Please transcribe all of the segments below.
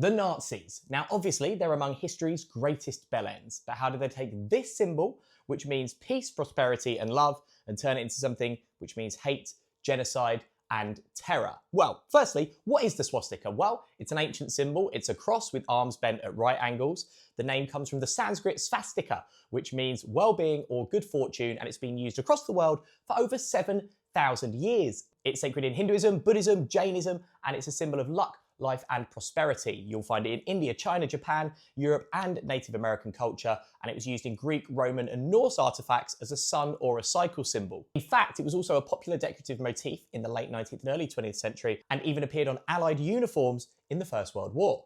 The Nazis. Now, obviously, they're among history's greatest bellends, but how did they take this symbol, which means peace, prosperity, and love, and turn it into something which means hate, genocide, and terror? Well, firstly, what is the swastika? Well, it's an ancient symbol. It's a cross with arms bent at right angles. The name comes from the Sanskrit swastika, which means well-being or good fortune, and it's been used across the world for over 7,000 years. It's sacred in Hinduism, Buddhism, Jainism, and it's a symbol of luck, life, and prosperity. You'll find it in India, China, Japan, Europe, and Native American culture, and it was used in Greek, Roman, and Norse artifacts as a sun or a cycle symbol. In fact, it was also a popular decorative motif in the late 19th and early 20th century, and even appeared on Allied uniforms in the First World War.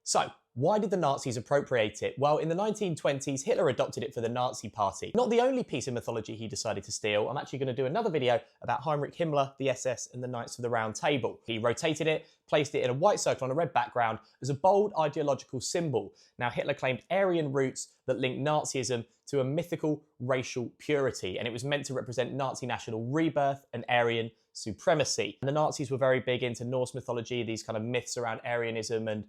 So, why did the Nazis appropriate it? Well, in the 1920s, Hitler adopted it for the Nazi Party. Not the only piece of mythology he decided to steal. I'm actually going to do another video about Heinrich Himmler, the SS, and the Knights of the Round Table. He rotated it, placed it in a white circle on a red background as a bold ideological symbol. Now, Hitler claimed Aryan roots that linked Nazism to a mythical racial purity, and it was meant to represent Nazi national rebirth and Aryan supremacy. And the Nazis were very big into Norse mythology, these kind of myths around Aryanism and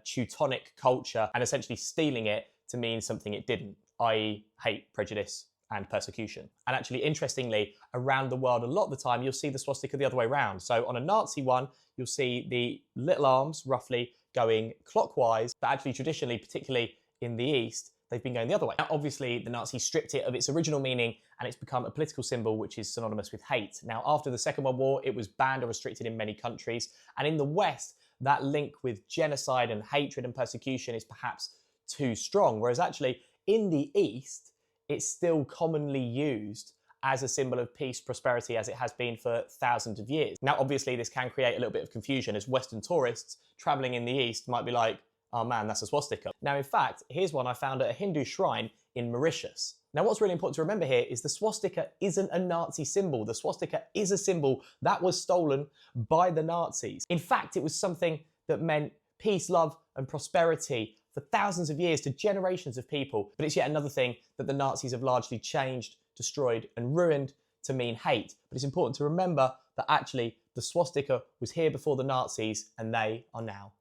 Teutonic culture, and essentially stealing it to mean something it didn't, i.e. hate, prejudice, and persecution. And actually, interestingly, around the world, a lot of the time, you'll see the swastika the other way around. So on a Nazi one, you'll see the little arms roughly going clockwise, but actually traditionally, particularly in the East, they've been going the other way. Now, obviously, the Nazis stripped it of its original meaning, and it's become a political symbol which is synonymous with hate. Now, after the Second World War, it was banned or restricted in many countries, and in the West, that link with genocide and hatred and persecution is perhaps too strong, whereas actually, in the East, it's still commonly used as a symbol of peace, prosperity, as it has been for thousands of years. Now, obviously, this can create a little bit of confusion, as Western tourists traveling in the East might be like, oh man, that's a swastika. Now, in fact, here's one I found at a Hindu shrine in Mauritius. Now, what's really important to remember here is the swastika isn't a Nazi symbol. The swastika is a symbol that was stolen by the Nazis. In fact, it was something that meant peace, love, and prosperity for thousands of years to generations of people. But it's yet another thing that the Nazis have largely changed, destroyed, and ruined to mean hate. But it's important to remember that actually the swastika was here before the Nazis, and they are now